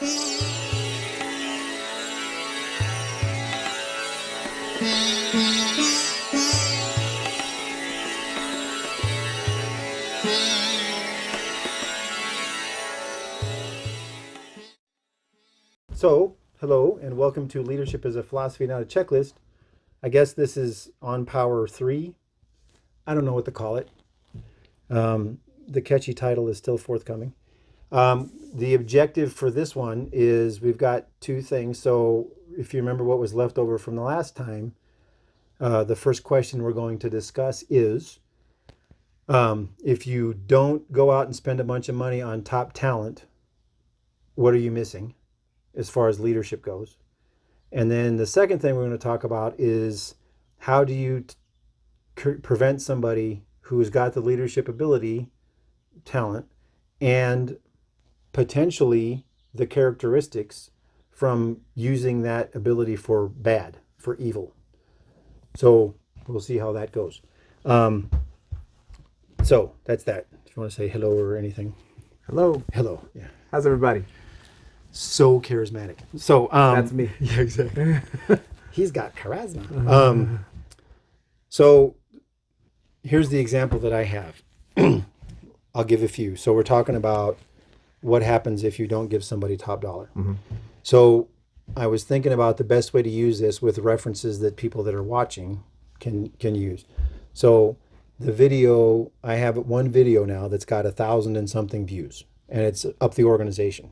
So, hello and welcome to Leadership as a Philosophy, Not a Checklist. I guess this is on Power 3. I don't know what to call it. The catchy title is still forthcoming. The objective for this one is we've got two things. So, if you remember what was left over from the last time, the first question we're going to discuss is if you don't go out and spend a bunch of money on top talent, what are you missing as far as leadership goes? And then the second thing we're going to talk about is how do you prevent somebody who's got the leadership ability, talent, and potentially the characteristics from using that ability for bad, for evil. So we'll see how that goes. So that's that. If you want to say hello or anything. Hello. Hello. Yeah. How's everybody? So charismatic. So That's me. Yeah, exactly. He's got charisma. So here's the example that I have. I'll give a few. So we're talking about what happens if you don't give somebody top dollar. Mm-hmm. So I was thinking about the best way to use this with references that people that are watching can use. So the video, I have one video now that's got 1,000 and something views, and it's up the organization.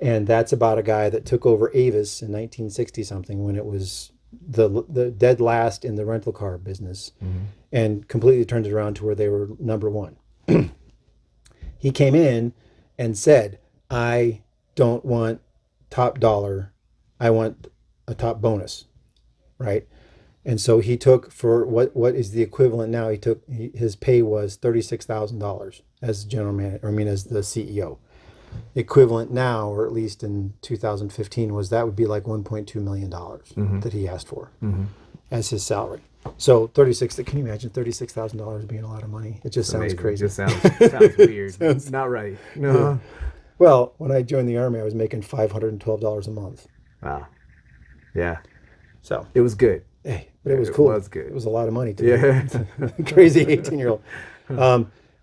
And that's about a guy that took over Avis in 1960 something when it was the dead last in the rental car business, and completely turned it around to where they were number one. He came in and said, I don't want top dollar, I want a top bonus, right? And so he took, for what is the equivalent now, his pay was $36,000 as general manager, as the CEO. Equivalent now, or at least in 2015, that would be like $1.2 million that he asked for as his salary. So can you imagine $36,000 being a lot of money? It just sounds crazy. It just sounds weird. Sounds not right. No. Yeah. Well, when I joined the Army, I was making $512 a month. Wow. Yeah. So it was good. Hey, but it was cool. It was good. It was a lot of money too. Yeah. Crazy 18-year-old.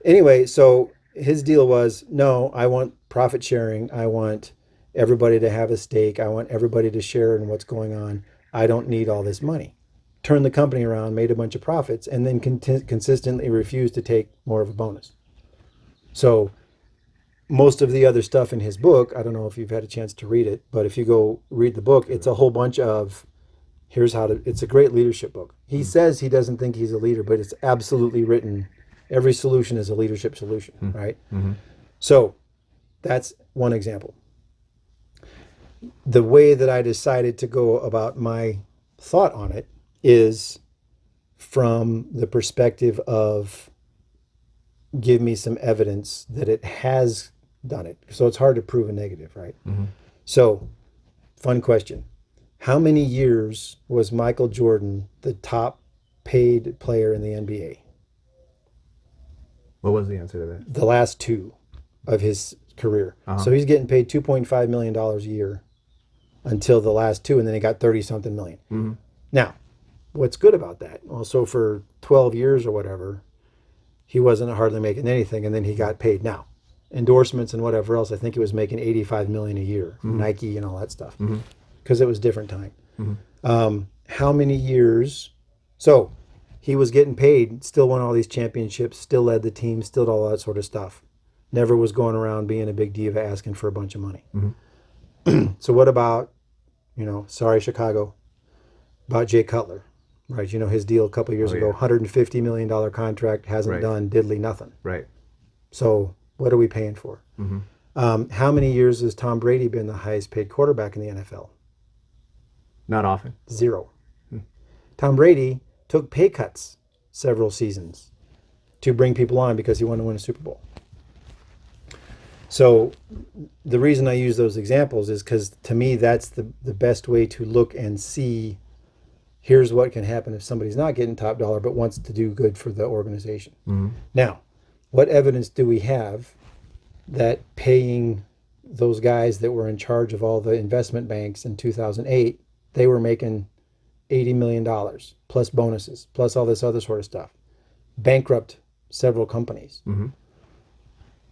Anyway, so his deal was, no, I want profit sharing. I want everybody to have a stake. I want everybody to share in what's going on. I don't need all this money. Turned the company around, made a bunch of profits, and then consistently refused to take more of a bonus. So most of the other stuff in his book, I don't know if you've had a chance to read it, but if you go read the book, it's a whole bunch of it's a great leadership book. He says he doesn't think he's a leader, but it's absolutely written. Every solution is a leadership solution, right? Mm-hmm. So that's one example. The way that I decided to go about my thought on it is from the perspective of give me some evidence that it has done it. So it's hard to prove a negative, right? Mm-hmm. So, fun question. How many years was Michael Jordan the top paid player in the NBA? What was the answer to that? The last two of his career. Uh-huh. So he's getting paid $2.5 million a year until the last two, and then he got 30-something million. Mm-hmm. Now, what's good about that? Well, so for 12 years or whatever, he wasn't hardly making anything, and then he got paid. Now, endorsements and whatever else, I think he was making $85 million a year, Nike and all that stuff, because it was a different time. Mm-hmm. How many years? So he was getting paid, still won all these championships, still led the team, still did all that sort of stuff. Never was going around being a big diva asking for a bunch of money. Mm-hmm. So what about, sorry, Chicago, about Jay Cutler, right? His deal a couple of years ago, $150 million contract, hasn't done diddly nothing. Right. So what are we paying for? Mm-hmm. How many years has Tom Brady been the highest paid quarterback in the NFL? Not often. 0. Tom Brady took pay cuts several seasons to bring people on because he wanted to win a Super Bowl. So the reason I use those examples is because to me that's the best way to look and see here's what can happen if somebody's not getting top dollar but wants to do good for the organization. Mm-hmm. Now, what evidence do we have that paying those guys that were in charge of all the investment banks in 2008, they were making $80 million plus bonuses, plus all this other sort of stuff. Bankrupt several companies. Mm-hmm.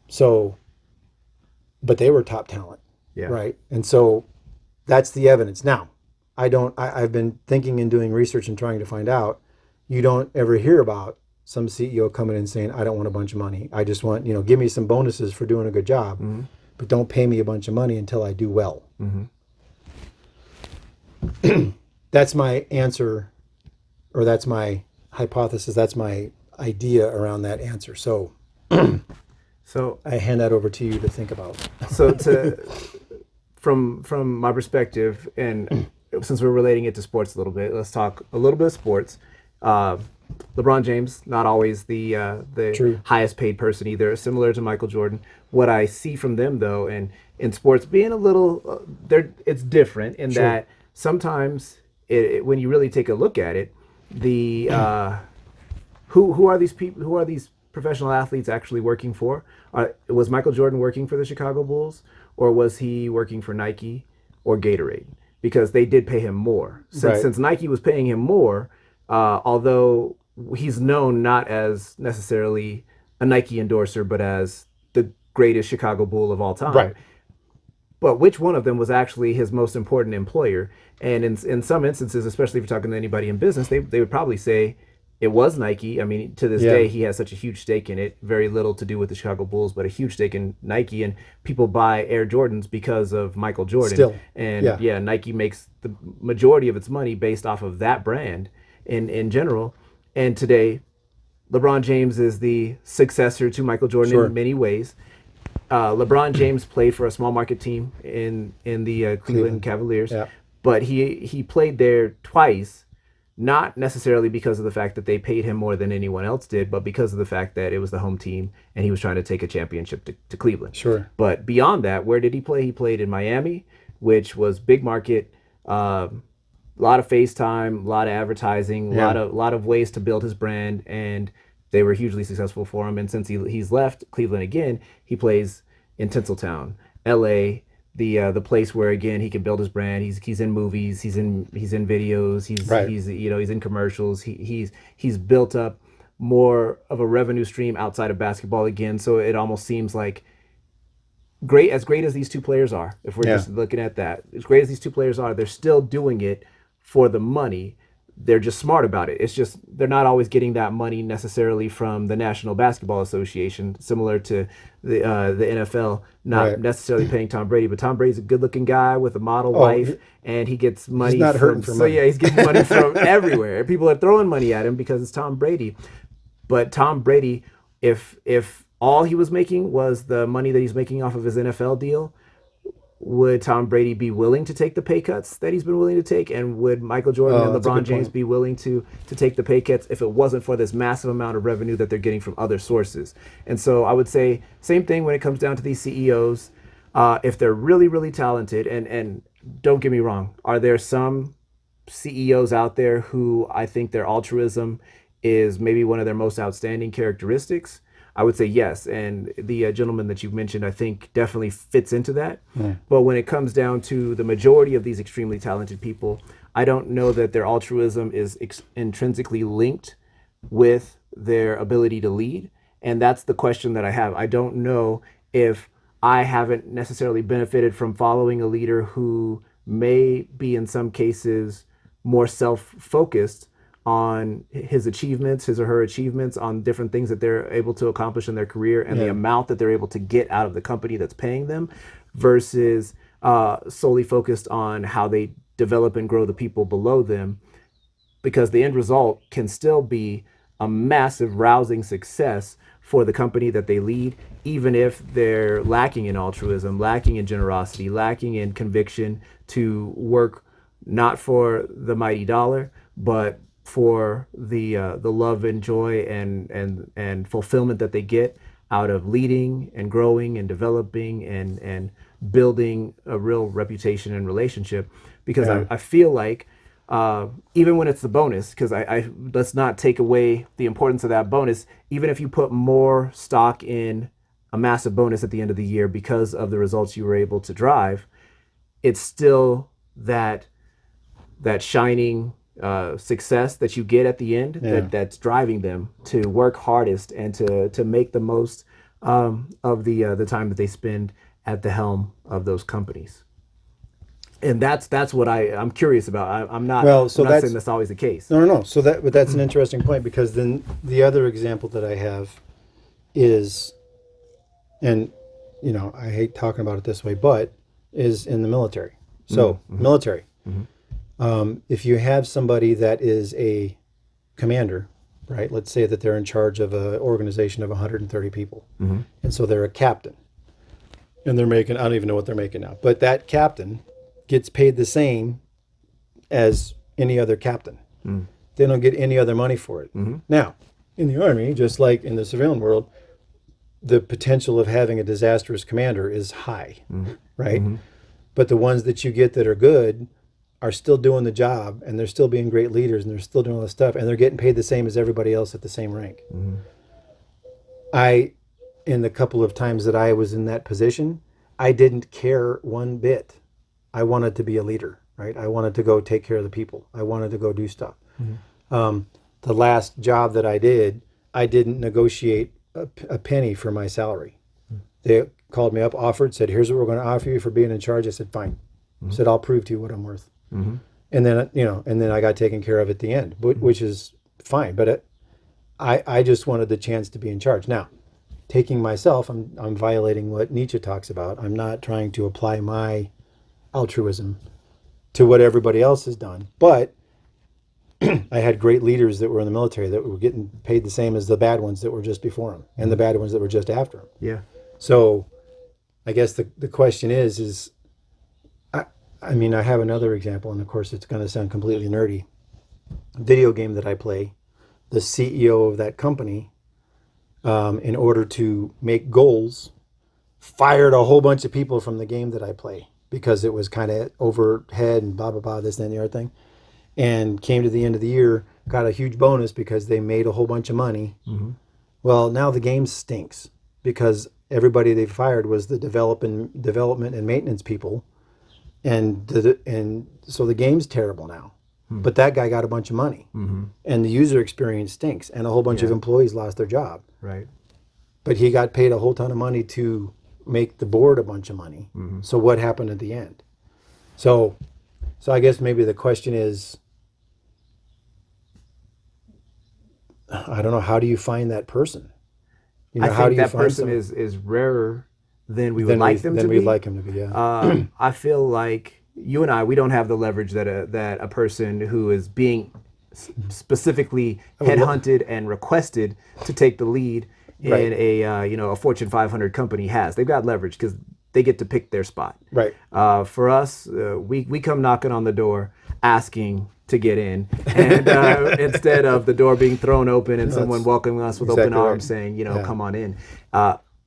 So, but they were top talent, Yeah. right? And so that's the evidence. Now, I've been thinking and doing research and trying to find out. You don't ever hear about some CEO coming in saying, I don't want a bunch of money. I just want, give me some bonuses for doing a good job, Mm-hmm. but don't pay me a bunch of money until I do well. Mm-hmm. That's my answer, or that's my hypothesis. That's my idea around that answer. So So I hand that over to you to think about. so to from my perspective, and since we're relating it to sports a little bit, let's talk a little bit of sports. Uh, LeBron James, not always the True. highest paid person either, similar to Michael Jordan. What I see from them though, and in sports being a little, it's different in Sure. that sometimes when you really take a look at it, the who are these people? Who are these professional athletes actually working for? Was Michael Jordan working for the Chicago Bulls, or was he working for Nike or Gatorade? Because they did pay him more. Right. Since Nike was paying him more, although he's known not as necessarily a Nike endorser, but as the greatest Chicago Bull of all time. Right. But which one of them was actually his most important employer? And in some instances, especially if you're talking to anybody in business, they would probably say it was Nike. I mean, to this Yeah. day, he has such a huge stake in it. Very little to do with the Chicago Bulls, but a huge stake in Nike. And people buy Air Jordans because of Michael Jordan. Still. And Yeah. Nike makes the majority of its money based off of that brand in general. And today, LeBron James is the successor to Michael Jordan Sure. in many ways. LeBron James played for a small market team in the Cleveland Cavaliers, Yeah. but he played there twice, not necessarily because of the fact that they paid him more than anyone else did, but because of the fact that it was the home team and he was trying to take a championship to Cleveland. Sure. But beyond that, where did he play? He played in Miami, which was big market, a lot of FaceTime, a lot of advertising, a Yeah. lot of ways to build his brand, and they were hugely successful for him. And since he's left Cleveland again, he plays in Tinseltown, L.A., the place where again he can build his brand. He's in movies, he's in videos, Right. he's in commercials. He's built up more of a revenue stream outside of basketball again. So it almost seems like great as these two players are, if we're Yeah. just looking at that, as great as these two players are, they're still doing it for the money. They're just smart about it. It's just they're not always getting that money necessarily from the National Basketball Association, similar to the NFL, not Right. necessarily paying Tom Brady. But Tom Brady's a good-looking guy with a model wife, and he gets money. not from, hurting for so money. yeah, he's getting money from everywhere. People are throwing money at him because it's Tom Brady. But Tom Brady, if all he was making was the money that he's making off of his NFL deal, would Tom Brady be willing to take the pay cuts that he's been willing to take? And would Michael Jordan and that's a LeBron good James point. be willing to take the pay cuts if it wasn't for this massive amount of revenue that they're getting from other sources? And so I would say same thing when it comes down to these CEOs. If they're really, really talented, and don't get me wrong, are there some CEOs out there who I think their altruism is maybe one of their most outstanding characteristics? I would say yes. And the gentleman that you mentioned, I think definitely fits into that. But when it comes down to the majority of these extremely talented people, I don't know that their altruism is intrinsically linked with their ability to lead. And that's the question that I have. I don't know if I haven't necessarily benefited from following a leader who may be in some cases more self-focused on his achievements, his or her achievements, on different things that they're able to accomplish in their career and the Yeah. amount that they're able to get out of the company that's paying them, versus solely focused on how they develop and grow the people below them, because the end result can still be a massive rousing success for the company that they lead, even if they're lacking in altruism, lacking in generosity, lacking in conviction to work not for the mighty dollar, but for the love and joy and fulfillment that they get out of leading and growing and developing and building a real reputation and relationship. Because Yeah. I feel like even when it's the bonus, because I let's not take away the importance of that bonus. Even if you put more stock in a massive bonus at the end of the year because of the results you were able to drive, it's still that shining success that you get at the end that's driving them to work hardest and to make the most of the time that they spend at the helm of those companies. And that's what I'm curious about. I'm not Well, so I'm not that's saying that's always the case. no. So but that's an interesting point, because then the other example that I have is, and I hate talking about it this way, but is in the military. So military, if you have somebody that is a commander, right? Let's say that they're in charge of an organization of 130 people, and so they're a captain, and they're making, I don't even know what they're making now, but that captain gets paid the same as any other captain. They don't get any other money for it. Now, in the Army, just like in the civilian world, the potential of having a disastrous commander is high, right? But the ones that you get that are good are still doing the job, and they're still being great leaders, and they're still doing all this stuff, and they're getting paid the same as everybody else at the same rank. In the couple of times that I was in that position, I didn't care one bit. I wanted to be a leader, right? I wanted to go take care of the people. I wanted to go do stuff. The last job that I did, I didn't negotiate a penny for my salary. They called me up, offered, said, "Here's what we're going to offer you for being in charge." I said, "Fine." Said, "I'll prove to you what I'm worth." And then I got taken care of at the end, which is fine. But I just wanted the chance to be in charge. Now, taking myself, I'm violating what Nietzsche talks about. I'm not trying to apply my altruism to what everybody else has done, but I had great leaders that were in the military that were getting paid the same as the bad ones that were just before them, and the bad ones that were just after them. Yeah. So I guess the question is I mean, I have another example, and of course it's going to sound completely nerdy. Video game that I play, the CEO of that company, in order to make goals, fired a whole bunch of people from the game that I play because it was kind of overhead and blah, blah, blah, this, that, and the other thing. And came to the end of the year, got a huge bonus because they made a whole bunch of money. Well, now the game stinks because everybody they fired was the development and maintenance people. And so the game's terrible now. But that guy got a bunch of money. And the user experience stinks. And a whole bunch of employees lost their job. Right. But he got paid a whole ton of money to make the board a bunch of money. So what happened at the end? So I guess maybe the question is, I don't know, how do you find that person? I think that person is rarer than we would like them to be. Than we'd like him to be, yeah. I feel like you and I, we don't have the leverage that a person who is being specifically headhunted and requested to take the lead in a Fortune 500 company has. They've got leverage because they get to pick their spot. Right. For us, we come knocking on the door asking to get in, and instead of the door being thrown open and someone welcoming us with open arms saying, come on in.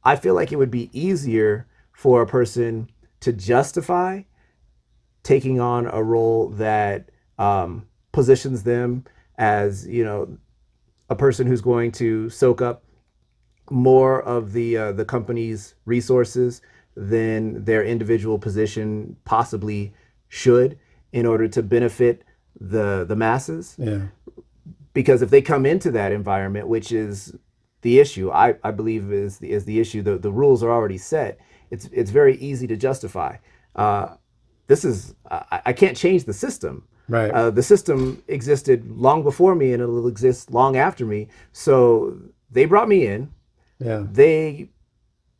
I feel like it would be easier for a person to justify taking on a role that positions them as, a person who's going to soak up more of the company's resources than their individual position possibly should in order to benefit the masses. Yeah. Because if they come into that environment, which is the issue, I believe is the issue, the rules are already set. It's very easy to justify. I can't change the system. Right. The system existed long before me and it'll exist long after me. So they brought me in. Yeah. They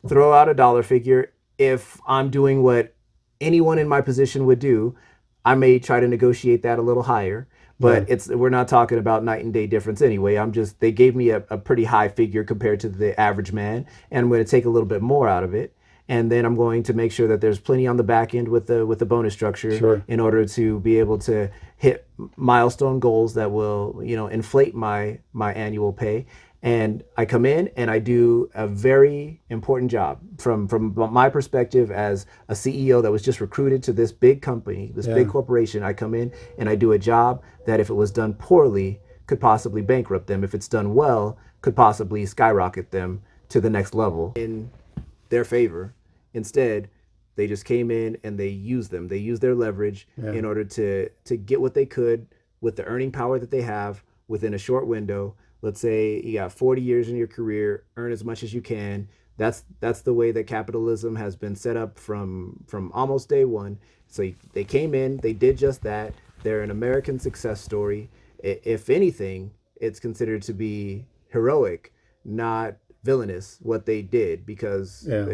throw out a dollar figure. If I'm doing what anyone in my position would do, I may try to negotiate that a little higher, but we're not talking about night and day difference anyway. They gave me a pretty high figure compared to the average man, and I'm going to take a little bit more out of it. And then I'm going to make sure that there's plenty on the back end with the bonus structure in order to be able to hit milestone goals that will, inflate my annual pay. And I come in and I do a very important job from my perspective as a CEO that was just recruited to this big company, this big corporation. I come in and I do a job that if it was done poorly could possibly bankrupt them. If it's done well, could possibly skyrocket them to the next level. In their favor. Instead, they just came in and they used them. They used their leverage Yeah. in order to get what they could with the earning power that they have within a short window. Let's say you got 40 years in your career, earn as much as you can. That's the way that capitalism has been set up from almost day one. So they came in, they did just that. They're an American success story. If anything, it's considered to be heroic, not villainous what they did, because Yeah.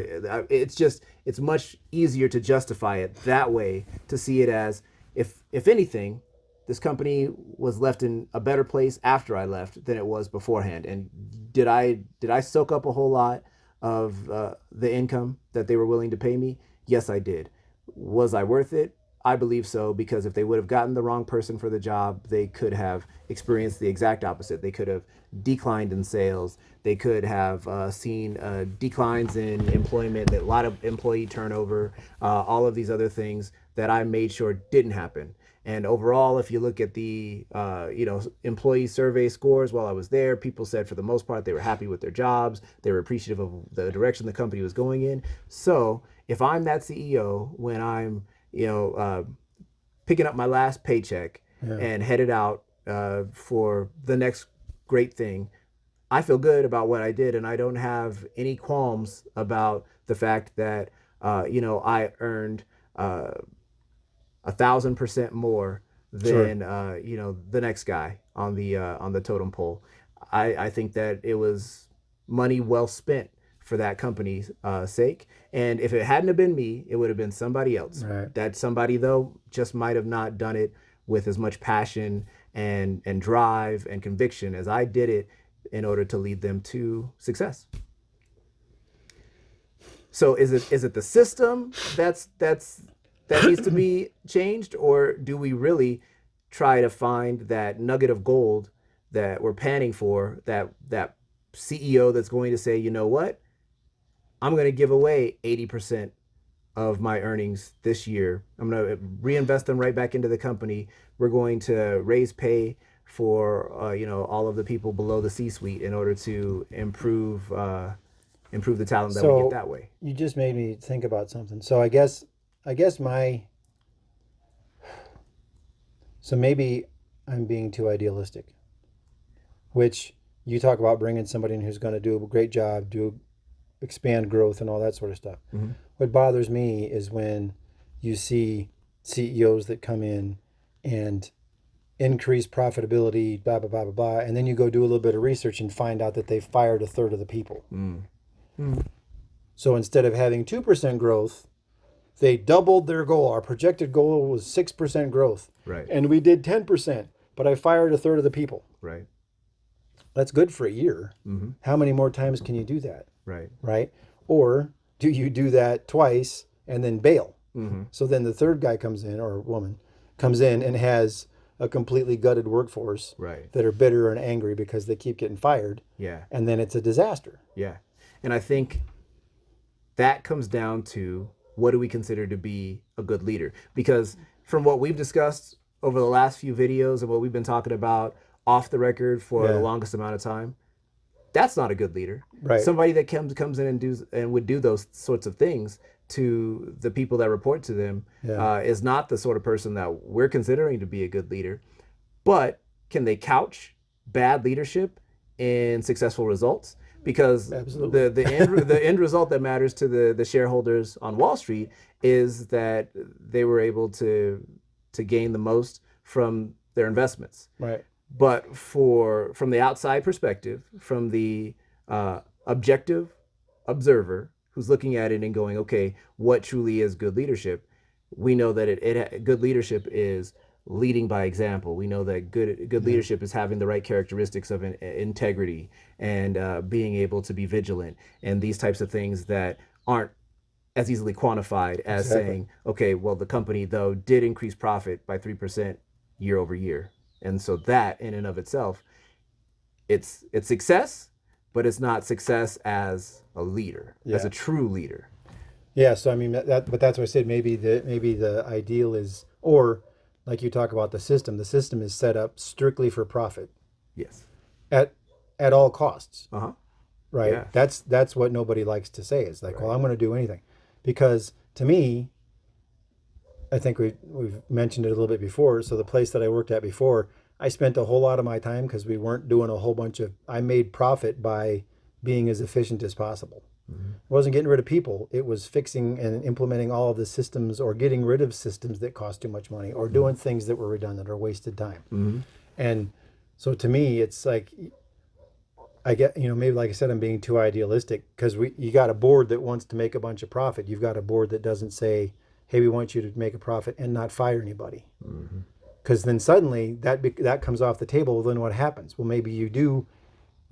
it's much easier to justify it that way, to see it as, if anything, this company was left in a better place after I left than it was beforehand. And did I soak up a whole lot of the income that they were willing to pay me? Yes, I did. Was I worth it? I believe so, because if they would have gotten the wrong person for the job, they could have experienced the exact opposite. They could have declined in sales. They could have seen declines in employment, a lot of employee turnover, all of these other things that I made sure didn't happen. And overall, if you look at the employee survey scores while I was there, people said for the most part they were happy with their jobs. They were appreciative of the direction the company was going in. So if I'm that CEO when I'm picking up my last paycheck Yeah. and headed out for the next great thing, I feel good about what I did, and I don't have any qualms about the fact that I earned 1,000% more Sure. than the next guy on the totem pole. I think that it was money well spent for that company's sake. And if it hadn't have been me, it would have been somebody else. Right. That somebody, though, just might have not done it with as much passion and drive and conviction as I did it in order to lead them to success. So is it the system that needs to be changed, or do we really try to find that nugget of gold that we're panning for, that CEO that's going to say, you know what, I'm going to give away 80% of my earnings this year. I'm going to reinvest them right back into the company. We're going to raise pay for all of the people below the C-suite in order to improve the talent that we get So that way. you just made me think about something. So I guess so maybe I'm being too idealistic, which you talk about bringing somebody in who's going to do a great job, expand growth and all that sort of stuff. Mm-hmm. What bothers me is when you see CEOs that come in and increase profitability, blah, blah, blah, blah, blah, and then you go do a little bit of research and find out that they fired a third of the people. Mm-hmm. So instead of having 2% growth, they doubled their goal. Our projected goal was 6% growth. Right. And we did 10%, but I fired a third of the people. Right. That's good for a year. Mm-hmm. How many more times can you do that? Right. Right? Or do you do that twice and then bail? Mm-hmm. So then the third guy comes in, or woman comes in, and has a completely gutted workforce Right. that are bitter and angry because they keep getting fired. Yeah. And then it's a disaster. Yeah. And I think that comes down to, what do we consider to be a good leader? Because from what we've discussed over the last few videos and what we've been talking about off the record for Yeah. the longest amount of time, that's not a good leader. Right. Somebody that comes in and would do those sorts of things to the people that report to them Yeah. is not the sort of person that we're considering to be a good leader. But can they couch bad leadership in successful results? Because Absolutely. the end result that matters to the shareholders on Wall Street is that they were able to gain the most from their investments. Right. But from the outside perspective, from the objective observer who's looking at it and going, okay, what truly is good leadership? We know that good leadership is leading by example. We know that good leadership is having the right characteristics of integrity and being able to be vigilant, and these types of things that aren't as easily quantified as Exactly. saying, okay, well, the company though did increase profit by 3% year over year. And so that in and of itself, it's success, but it's not success as a leader, as Yeah. a true leader. Yeah, so I mean but that's what I said. Maybe the ideal is, or like you talk about the system. The system is set up strictly for profit Yes. at all costs. Uh-huh. right? Yeah. That's what nobody likes to say. It's like, Right. well, I'm going to do anything, because to me, I think we've mentioned it a little bit before. So the place that I worked at before, I spent a whole lot of my time, because we weren't doing a whole bunch of. I made profit by being as efficient as possible. Mm-hmm. It wasn't getting rid of people. It was fixing and implementing all of the systems, or getting rid of systems that cost too much money, or doing things that were redundant or wasted time. Mm-hmm. And so to me, it's like, I get, maybe like I said, I'm being too idealistic, because you got a board that wants to make a bunch of profit. You've got a board that doesn't say, hey, we want you to make a profit and not fire anybody. Mm-hmm. Because then suddenly that comes off the table. Well, then what happens? Well, maybe you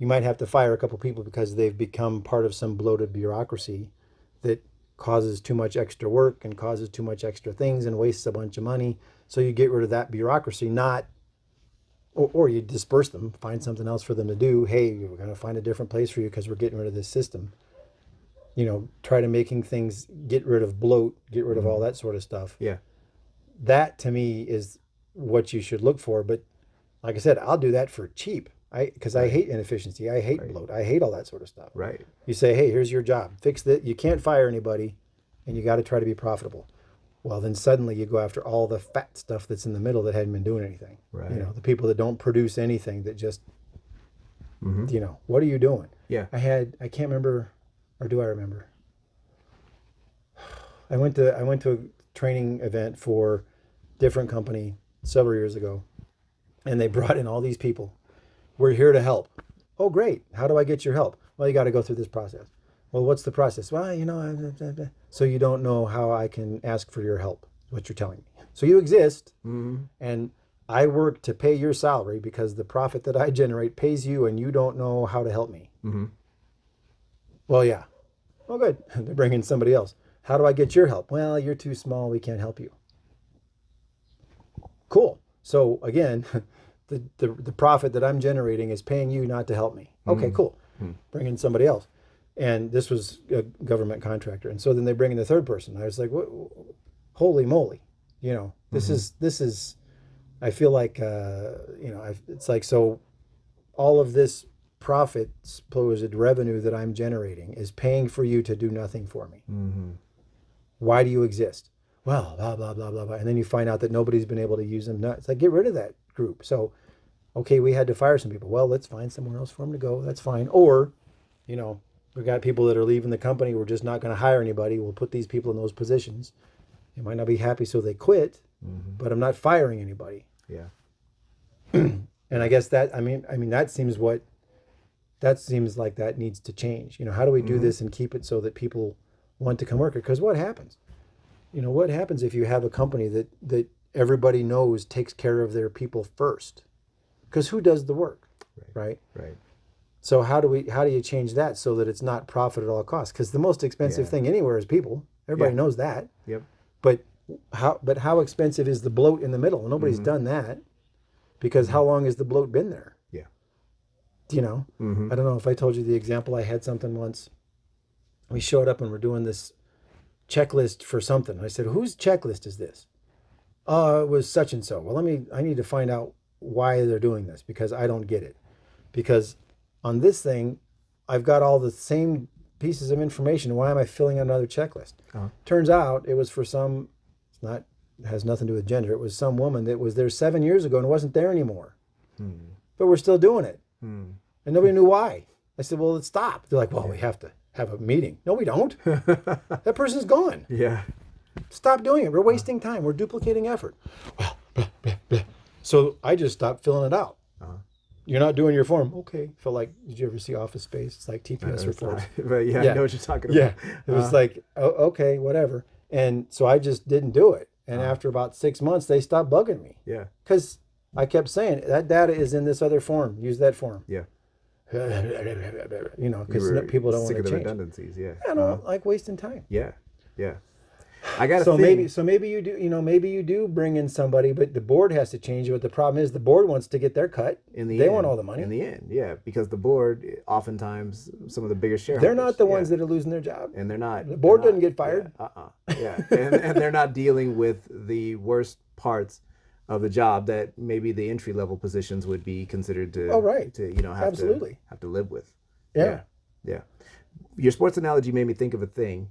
might have to fire a couple people because they've become part of some bloated bureaucracy that causes too much extra work and causes too much extra things and wastes a bunch of money. So you get rid of that bureaucracy, not, or you disperse them, find something else for them to do. Hey, we're going to find a different place for you because we're getting rid of this system. Try to making things, get rid of bloat, get rid of all that sort of stuff. Yeah. That to me is what you should look for. But like I said, I'll do that for cheap. Because I hate inefficiency. I hate bloat. I hate all that sort of stuff. Right. You say, hey, here's your job. Fix that. You can't fire anybody, and you got to try to be profitable. Well, then suddenly you go after all the fat stuff that's in the middle that hadn't been doing anything. Right. The people that don't produce anything, that just, Mm-hmm. What are you doing? Yeah. I can't remember, or do I remember? I went to a training event for different company several years ago, and they brought in all these people. We're here to help. Oh, great. How do I get your help? Well, you got to go through this process. Well, what's the process? Well, so you don't know how I can ask for your help, what you're telling me. So you exist, Mm-hmm. and I work to pay your salary, because the profit that I generate pays you, and you don't know how to help me. Mm-hmm. Well, yeah. Oh, good. They're bringing somebody else. How do I get your help? Well, you're too small. We can't help you. Cool. So again, the profit that I'm generating is paying you not to help me. Okay, cool. Bring in somebody else. And this was a government contractor. And so then they bring in the third person. I was like, what? Holy moly. This is, I feel like, it's like, so all of this profit, supposed revenue that I'm generating is paying for you to do nothing for me. Mm-hmm. Why do you exist? Well, blah, blah, blah, blah, blah. And then you find out that nobody's been able to use them. It's like, get rid of that group. So, okay, we had to fire some people. Well, let's find somewhere else for them to go. That's fine. Or, we got people that are leaving the company. We're just not going to hire anybody. We'll put these people in those positions. They might not be happy, so they quit, but I'm not firing anybody. Yeah. And I guess that, that seems like that needs to change. How do we do this and keep it so that people want to come work? Because what happens? What happens if you have a company that everybody knows takes care of their people first? Because who does the work, right? Right. So how do you change that so that it's not profit at all costs? Because the most expensive thing anywhere is people. Everybody knows that. Yep. But how expensive is the bloat in the middle? Nobody's done that, because how long has the bloat been there? Yeah. I don't know if I told you the example. I had something once. We showed up and we're doing this checklist for something. I said, whose checklist is this? It was such and so. Well, I need to find out why they're doing this, because I don't get it. Because on this thing, I've got all the same pieces of information. Why am I filling out another checklist? Turns out it was for it has nothing to do with gender. It was some woman that was there 7 years ago and wasn't there anymore. But we're still doing it. And nobody knew why. I said, well, let's stop. They're like, well, we have to have a meeting. No, we don't. That person's gone. Yeah. Stop doing it. We're wasting time. We're duplicating effort. Well, blah, blah, blah. So I just stopped filling it out. You're not doing your form. Okay. Felt like, did you ever see Office Space? It's like TPS reports. But yeah, I know what you're talking about. Yeah. It was like, oh, okay, whatever. And so I just didn't do it. And after about 6 months, they stopped bugging me. Yeah. Because I kept saying, that data is in this other form. Use that form. Yeah. Because people don't want sick to of the change. redundancies. Yeah. I don't like wasting time. Yeah. Yeah. I got so maybe you do, maybe you do bring in somebody, but the board has to change it. But the problem is the board wants to get their cut. They want all the money. In the end, yeah, because the board, oftentimes, some of the biggest shareholders. They're not the ones that are losing their job. And they're not. The board doesn't get fired. Yeah. And they're not dealing with the worst parts of the job that maybe the entry level positions would be considered to. Oh, right. To have Absolutely. to live with. Yeah. Yeah. Your sports analogy made me think of a thing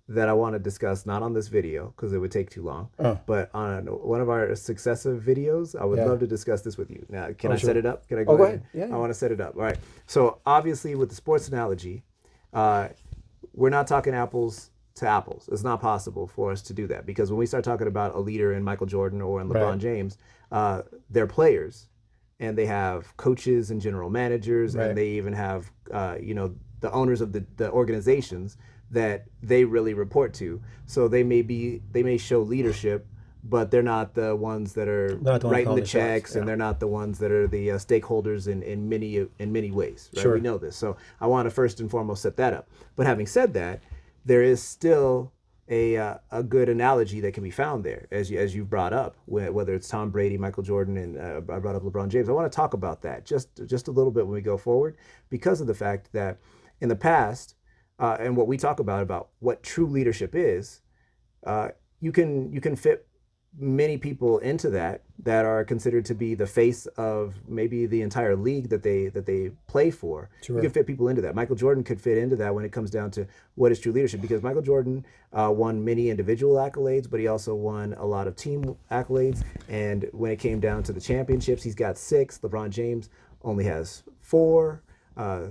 that I want to discuss, not on this video because it would take too long, Oh, but on one of our successive videos. I would yeah. love to discuss this with you. Now, can Oh, I set sure. it up? Can I Oh, go go ahead? ahead. Yeah, I yeah. want to set it up. All right. So, obviously, with the sports analogy, uh, we're not talking apples to apples. It's not possible for us to do that because when we start talking about a leader in Michael Jordan or in Right, LeBron James, they're players and they have coaches and general managers and right. they even have the owners of the organizations that they really report to. So they may show leadership, but they're not the ones that are Not the one writing calling the the shots. checks, and Yeah, they're not the ones that are the stakeholders in many ways, right? We sure. know this. So I want to first and foremost set that up. But having said that, there is still a good analogy that can be found there, as you brought up, whether it's Tom Brady, Michael Jordan, and I brought up LeBron James. I want to talk about that just a little bit when we go forward, because of the fact that in the past, and what we talk about what true leadership is, uh, you can fit many people into that are considered to be the face of maybe the entire league that they play for. You can Sure. fit people into that. Michael Jordan could fit into that when it comes down to what is true leadership, because Michael Jordan won many individual accolades, but he also won a lot of team accolades. And when it came down to the championships, he's got 6. LeBron James only has 4. Uh,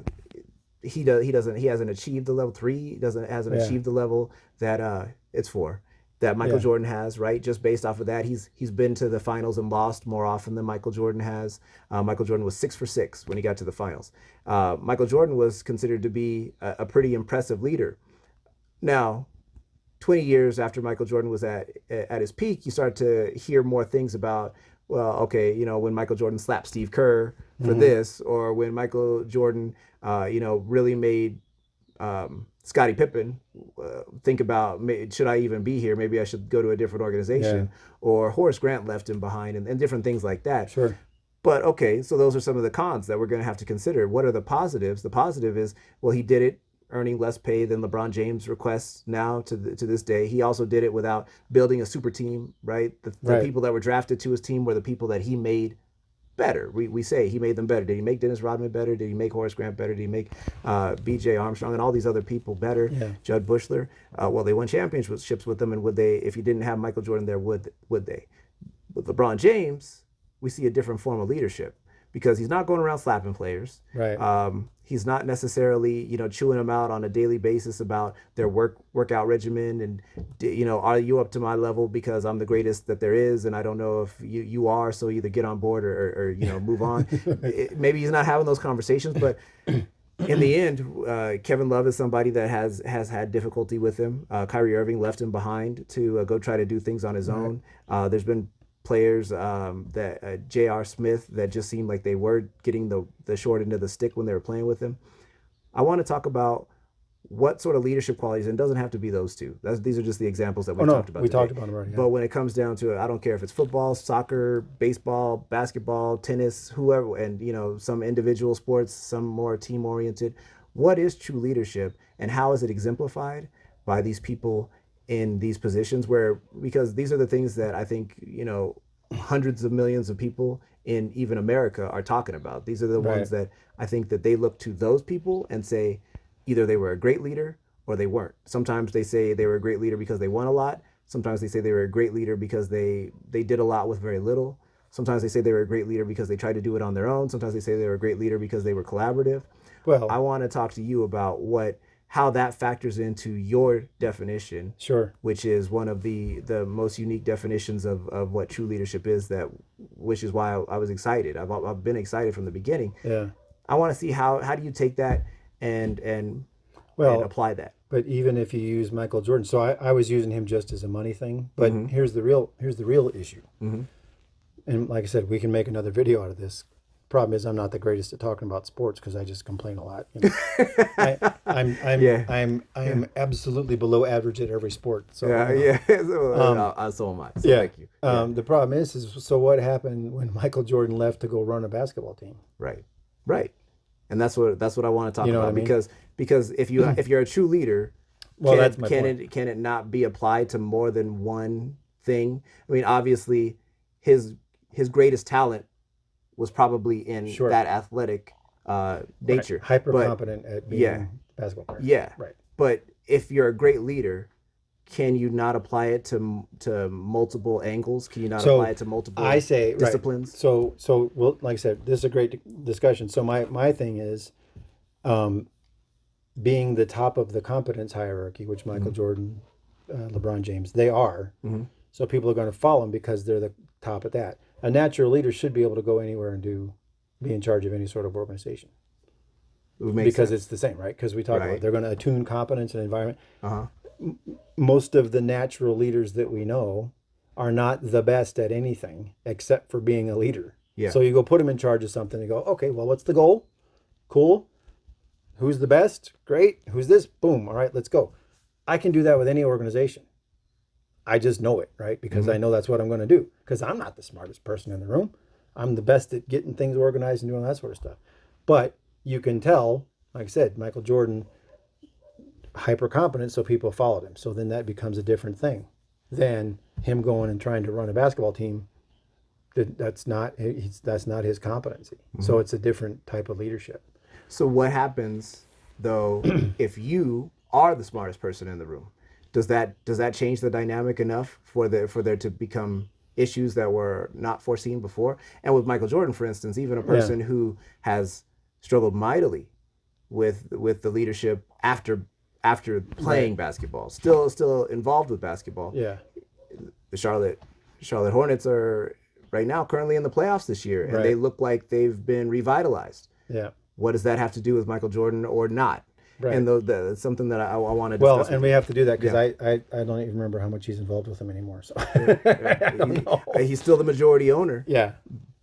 he hasn't achieved the level 3. He doesn't hasn't Yeah, achieved the level that it's 4 that Michael yeah. Jordan has, right? Just based off of that, he's been to the finals and lost more often than Michael Jordan has. Michael Jordan was 6 for 6 when he got to the finals. Michael Jordan was considered to be a pretty impressive leader. Now, 20 years after Michael Jordan was at his peak, you start to hear more things about, well, okay, when Michael Jordan slapped Steve Kerr for Hmm. this, or when Michael Jordan, really made Scottie Pippen think about, should I even be here? Maybe I should go to a different Yeah, organization. Or Horace Grant left him behind, and different things like that. sure. But okay, so those are some of the cons that we're going to have to consider. What are the positives? The positive is, well, he did it earning less pay than LeBron James requests now to this day. He also did it without building a super team, right? The Right. people that were drafted to his team were the people that he made better. We say he made them better. Did he make Dennis Rodman better? Did he make Horace Grant better? Did he make B.J. Armstrong and all these other people better? Yeah. Judd Bushler. Well, they won championships with them, and would they, if you didn't have Michael Jordan there, would they? With LeBron James, we see a different form of leadership because he's not going around slapping players. Right. He's not necessarily, chewing them out on a daily basis about their workout regimen and, are you up to my level because I'm the greatest that there is, and I don't know if you are, so either get on board or move on. Maybe he's not having those conversations, but in the end, Kevin Love is somebody that has had difficulty with him. Kyrie Irving left him behind to go try to do things on his Right. own. There's been players that J.R. Smith that just seemed like they were getting the short end of the stick when they were playing with him. I want to talk about what sort of leadership qualities, and it doesn't have to be those two. These are just the examples that Oh we've no, talked about we talked today. about it already. Yeah. But when it comes down to it, I don't care if it's football, soccer, baseball, basketball, tennis, whoever, and some individual sports, some more team oriented. What is true leadership, and how is it exemplified by these people in these positions? Where, because these are the things that I think hundreds of millions of people in even America are talking about. These are the Right. ones that I think that they look to those people and say either they were a great leader or they weren't. Sometimes they say they were a great leader because they won a lot. Sometimes they say they were a great leader because they did a lot with very little. Sometimes they say they were a great leader because they tried to do it on their own. Sometimes they say they were a great leader because they were collaborative. I Well, want to talk to you about how that factors into your definition, sure. which is one of the most unique definitions of what true leadership is. Which is why I was excited. I've been excited from the beginning. Yeah. I want to see how do you take that and Well, apply that. but even if you use Michael Jordan, so I was using him just as a money thing. But Mm-hmm. here's the real issue. Mm-hmm. And like I said, we can make another video out of this. Problem is, I'm not the greatest at talking about sports because I just complain a lot. Yeah. I am absolutely below average at every sport. So Yeah, yeah. So am I. So yeah. thank you. Yeah. The problem is so what happened when Michael Jordan left to go run a basketball team? Right. Right. And that's what I want to talk You know what about, I mean? because if you're a true leader, Well, that's my can point. can it not be applied to more than one thing? I mean, obviously his greatest talent was probably in Sure. that athletic nature. Hyper But competent at being yeah, a basketball player. yeah. Right. But if you're a great leader, can you not apply it to multiple angles? Can you not apply So it to multiple I say, right. disciplines? So well, like I said, this is a great discussion. So my thing is, um, being the top of the competence hierarchy, which Michael Jordan, LeBron James, they are. So people are going to follow them because they're the top at that. A natural leader should be able to go anywhere and be in charge of any sort of organization It would make because sense. it's the same, right? Because we talk about Right. they're going to attune competence and environment. Uh-huh. Most of the natural leaders that we know are not the best at anything except for being a leader. Yeah. So you go put them in charge of something and go, okay, well, what's the goal? Cool. Who's the best? Great. Who's this? Boom. All right, let's go. I can do that with any organization. I just know it, right? Because I know that's what I'm going to do. Because I'm not the smartest person in the room. I'm the best at getting things organized and doing that sort of stuff. But you can tell, like I said, Michael Jordan, hyper competent, so people followed him. So then that becomes a different thing than him going and trying to run a basketball team. That's not his competency. So it's a different type of leadership. So what happens though if you are the smartest person in the room? Does that change the dynamic enough for there to become issues that were not foreseen before? And with Michael Jordan, for instance, even a person who has struggled mightily with the leadership after playing basketball, still involved with basketball. Yeah. The Charlotte Hornets are right now currently in the playoffs this year, and Right. they look like they've been revitalized. Yeah. What does that have to do with Michael Jordan or not? Right. And it's something that I want to Well, discuss. and we have to do that because I don't even remember how much he's involved with them anymore. So I don't know. He's still the majority owner. Yeah.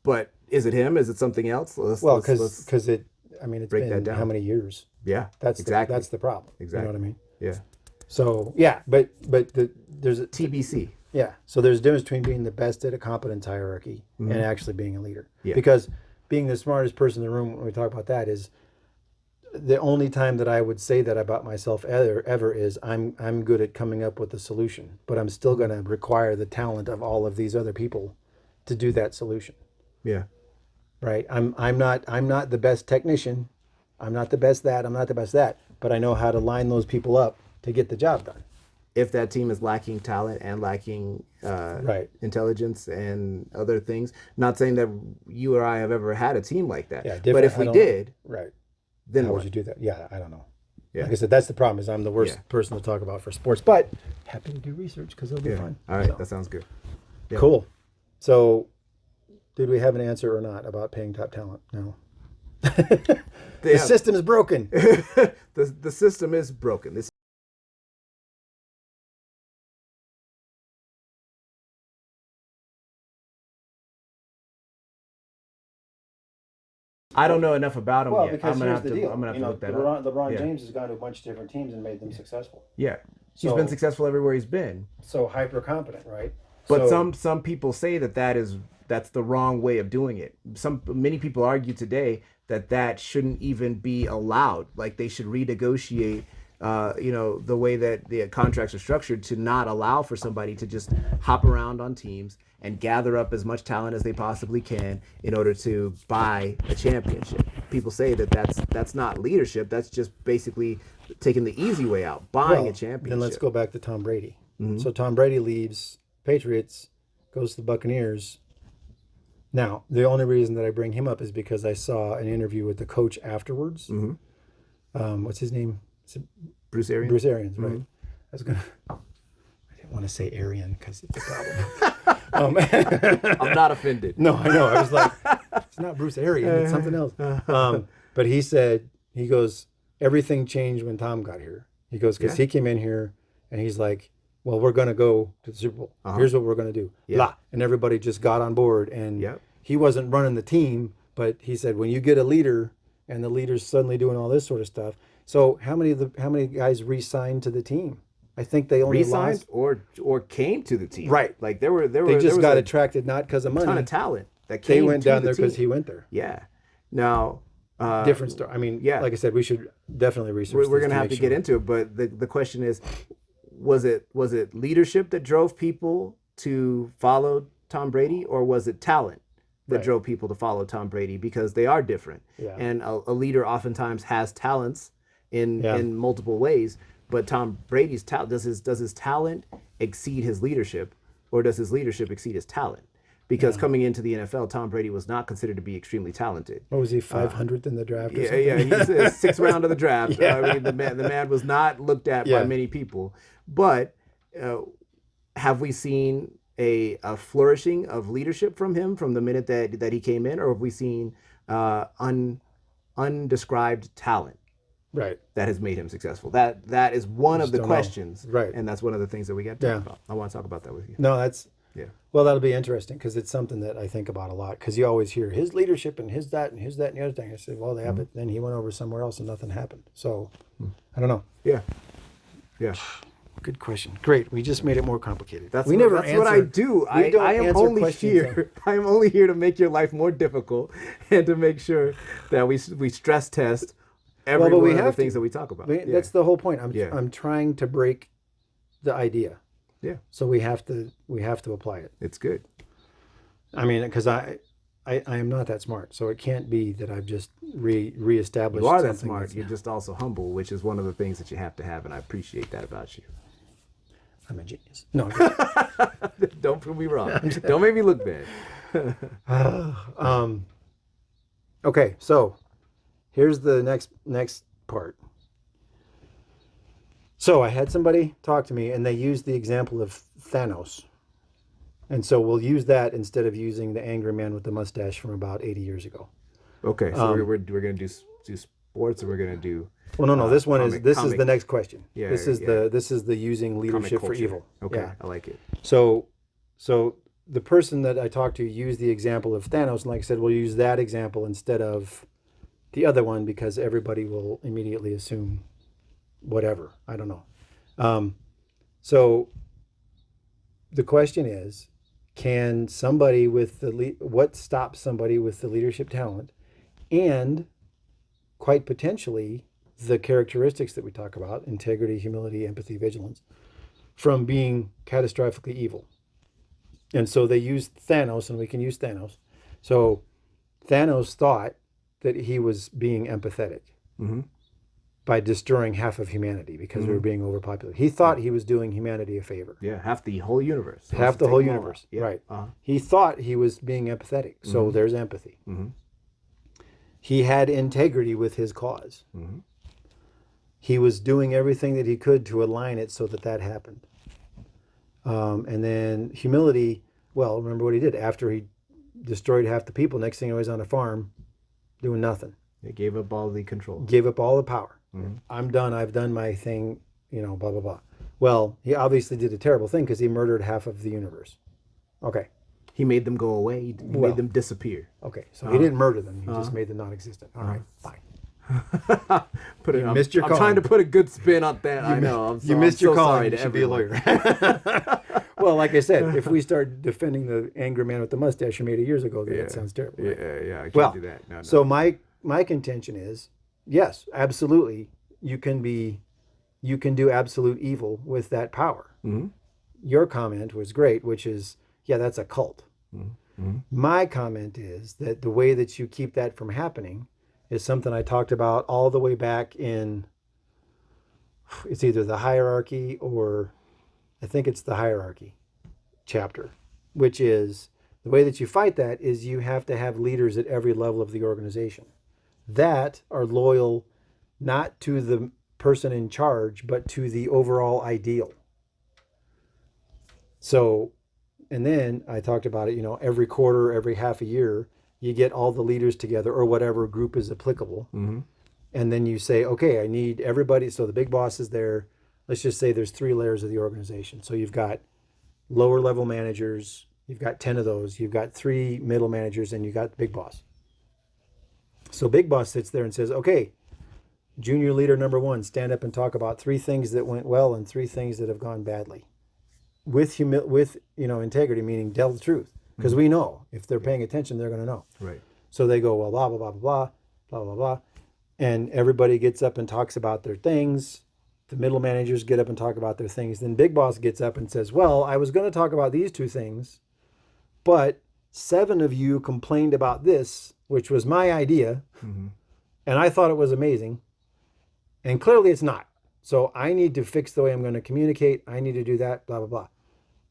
But is it him? Is it something else? Well, because it's break that been down. how many years? Yeah, That's exactly. that's the problem. Exactly. You know what I mean? Yeah. So yeah, but there's a TBC. yeah. So there's a difference between being the best at a competence hierarchy and actually being a leader. Yeah. Because being the smartest person in the room when we talk about that is the only time that I would say that about myself ever is I'm good at coming up with a solution, but I'm still going to require the talent of all of these other people to do that solution. Yeah. Right? I'm not the best technician. I'm not the best that. I'm not the best that. But I know how to line those people up to get the job done. If that team is lacking talent and lacking Right. intelligence and other things, not saying that you or I have ever had a team like that, Yeah, but different. if we did, right. then How what? would you do that? Yeah, I don't know. Yeah. Like I said, that's the problem. Is I'm the worst Yeah. person to talk about for sports, but happy to do research because it'll be Yeah. fun. All right, So, that sounds good. Yeah. cool. So, did we have an answer or not about paying top talent? No. The system is broken. the system is broken. This. I don't know enough about him Well, yet. because I'm gonna here's have the to. deal. I'm gonna have to look that LeBron, up. LeBron Yeah. James has gone to a bunch of different teams and made them successful. Yeah, he's So- been successful everywhere he's been. So hyper competent, right? But So- some people say that's the wrong way of doing it. Many people argue today that shouldn't even be allowed. Like they should renegotiate, the way that the contracts are structured to not allow for somebody to just hop around on teams and gather up as much talent as they possibly can in order to buy a championship. People say that's not leadership. That's just basically taking the easy way out, buying a championship. Then let's go back to Tom Brady. Mm-hmm. So Tom Brady leaves Patriots, goes to the Buccaneers. Now, the only reason that I bring him up is because I saw an interview with the coach afterwards. Mm-hmm. What's his name? Is it Bruce Arians. Bruce Arians, right? Mm-hmm. I didn't want to say Arian because it's a problem. I'm not offended. No, I know. I was like, it's not Bruce Arian, it's something else. But he said, he goes, everything changed when Tom got here. He goes, because he came in here and he's like, well, we're going to go to the Super Bowl. Here's what we're going to do. Yeah. Blah. And everybody just got on board. And he wasn't running the team, but he said, when you get a leader and the leader's suddenly doing all this sort of stuff. So how many guys re-signed to the team? I think they only Resigned lost. or came to the team. Right. Like They there just was got a attracted not because of money. ton of talent that came They went to down the there because team. he went there. Yeah. Now Different story. I mean, like I said, we should definitely research. we're gonna have to get into it, but the question is, was it leadership that drove people to follow Tom Brady, or was it talent that Right. drove people to follow Tom Brady, because they are different. Yeah. And a leader oftentimes has talents Yeah. in multiple ways, but Tom Brady's talent, does his talent exceed his leadership, or does his leadership exceed his talent? Because Yeah. coming into the NFL, Tom Brady was not considered to be extremely talented. What was he, 500th in the draft or Yeah, something? yeah, he's a sixth round of the draft. Yeah. I mean, the man was not looked at by Yeah. many people. But have we seen a flourishing of leadership from him from the minute that he came in, or have we seen undescribed talent Right. that has made him successful? That is one of Just the don't know. questions, Right. and that's one of the things that we got to talk Yeah. about. I want to talk about that with you. No, that's, Yeah. well, that'll be interesting because it's something that I think about a lot, because you always hear his leadership and his that and his that and the other thing. I said, well, yeah, but then he went over somewhere else and nothing happened. So I don't know. Yeah. Yeah. Good question. Great. We just made it more complicated. That's we what, never that's what I answer- do. we don't I am answer only questions here. I am only here to make your life more difficult and to make sure that we stress test every but we one of the have things to. that we talk about. Yeah. That's the whole point. Yeah. I'm trying to break the idea. Yeah. So we have to apply it. It's good. I mean, because I am not that smart, so it can't be that I've just reestablished. You are that something smart. that's- You're just also humble, which is one of the things that you have to have, and I appreciate that about you. I'm a genius. No. Don't prove me wrong. Don't make me look bad. Okay, so here's the next part. So I had somebody talk to me, and they used the example of Thanos, and so we'll use that instead of using the angry man with the mustache from about 80 years ago. Okay, so we're gonna do sports, or we're gonna do. Well, no, this one is comic. the next question. Yeah, this is yeah. the using leadership for culture. evil. Okay, Yeah. I like it. So the person that I talked to used the example of Thanos, and like I said, we'll use that example instead of the other one because everybody will immediately assume whatever. I don't know. So the question is, can somebody with what stops somebody with the leadership talent, and quite potentially the characteristics that we talk about, integrity, humility, empathy, vigilance, from being catastrophically evil? And so they used Thanos, and we can use Thanos. So Thanos thought that he was being empathetic by destroying half of humanity because we were being overpopulated. He thought he was doing humanity a favor. Yeah, half the whole universe. Half the whole universe, Yeah. right. Uh-huh. He thought he was being empathetic. So there's empathy. He had integrity with his cause. He was doing everything that he could to align it so that happened. And then humility, well, remember what he did after he destroyed half the people. Next thing he was on a farm doing nothing. They gave up all the control. Gave up all the power. I'm done. I've done my thing, blah, blah, blah. Well, he obviously did a terrible thing because he murdered half of the universe. Okay. He made them go away. He made them disappear. Okay. So he didn't murder them. He just made them non-existent. All right. Fine. I'm missed your trying to calling. put a good spin on that. I know. You missed your so calling. sorry You to should be a everyone. lawyer. Well, like I said, if we start defending the angry man with the mustache you made years ago, then that sounds terrible. Right? Yeah. I can't Well, do that. No. So my contention is, yes, absolutely, you can do absolute evil with that power. Your comment was great, which is, yeah, that's a cult. My comment is that the way that you keep that from happening is something I talked about all the way back in, it's either the hierarchy or I think it's the hierarchy chapter, which is the way that you fight that is you have to have leaders at every level of the organization that are loyal not to the person in charge, but to the overall ideal. So, and then I talked about it, every quarter, every half a year, you get all the leaders together or whatever group is applicable. And then you say, okay, I need everybody. So the big boss is there. Let's just say there's 3 layers of the organization. So you've got lower level managers. You've got 10 of those. You've got 3 middle managers, and you got the big boss. So big boss sits there and says, okay, junior leader number 1, stand up and talk about 3 things that went well and 3 things that have gone badly. With integrity, meaning tell the truth. Because we know if they're paying attention, they're going to know. Right. So they go, well, blah, blah, blah, blah, blah, blah, blah, blah. And everybody gets up and talks about their things. The middle managers get up and talk about their things. Then big boss gets up and says, well, I was going to talk about these 2 things, but 7 of you complained about this, which was my idea, Mm-hmm. and I thought it was amazing, and clearly it's not. So I need to fix the way I'm going to communicate. I need to do that, blah, blah, blah.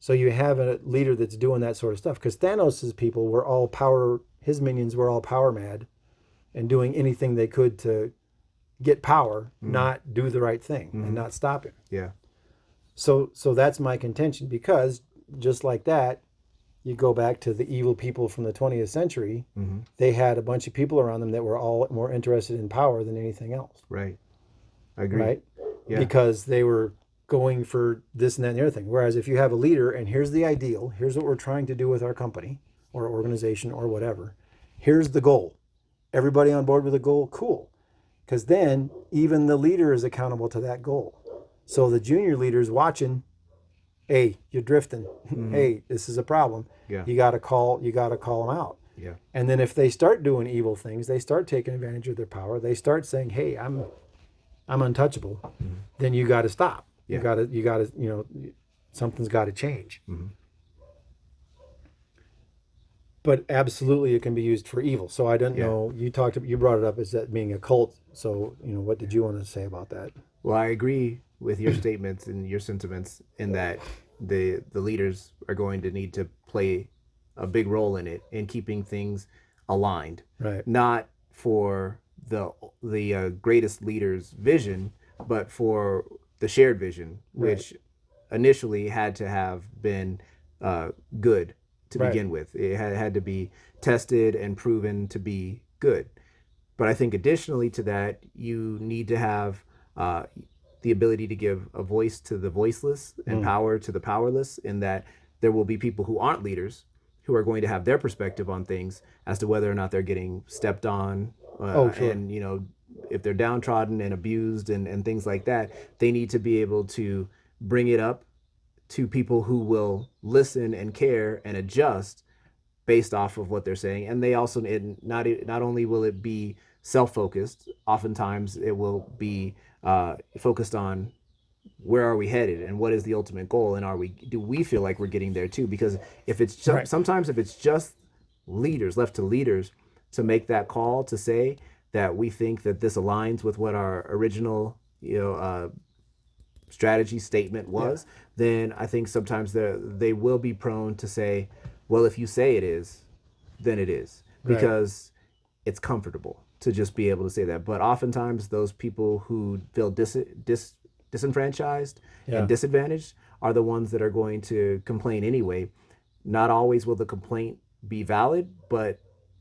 So you have a leader that's doing that sort of stuff, because Thanos' people were all power, his minions were all power mad and doing anything they could to get power, not do the right thing and not stop him. Yeah. So that's my contention, because just like that, you go back to the evil people from the 20th century, they had a bunch of people around them that were all more interested in power than anything else. Right. I agree. Right? Yeah. Because they were going for this and that and the other thing. Whereas if you have a leader and here's the ideal, here's what we're trying to do with our company or organization or whatever, here's the goal. Everybody on board with the goal? Cool. Because then even the leader is accountable to that goal. So the junior leader's watching, hey, you're drifting. Hey, this is a problem. Yeah. You got to call them out. Yeah. And then if they start doing evil things, they start taking advantage of their power. They start saying, "Hey, I'm untouchable." Then you got to stop. Yeah. You got to, something's got to change. But absolutely, it can be used for evil. So I don't know. You brought it up as that being a cult. So what did you want to say about that? Well, I agree with your statements and your sentiments in that the leaders are going to need to play a big role in it, in keeping things aligned. Right. Not for the greatest leader's vision, but for the shared vision, which initially had to have been good to begin with. It had to be tested and proven to be good. But I think additionally to that, you need to have the ability to give a voice to the voiceless and power to the powerless, in that there will be people who aren't leaders who are going to have their perspective on things as to whether or not they're getting stepped on. And, if they're downtrodden and abused and things like that, they need to be able to bring it up to people who will listen and care and adjust based off of what they're saying. And they also, not only will it be self-focused, oftentimes it will be focused on where are we headed and what is the ultimate goal, and do we feel like we're getting there too? Because if it's sometimes if it's just left to leaders to make that call, to say that we think that this aligns with what our original strategy statement was, then I think sometimes they will be prone to say, well, if you say it is, then it is, because it's comfortable to just be able to say that. But oftentimes those people who feel disenfranchised and disadvantaged are the ones that are going to complain anyway. Not always will the complaint be valid, but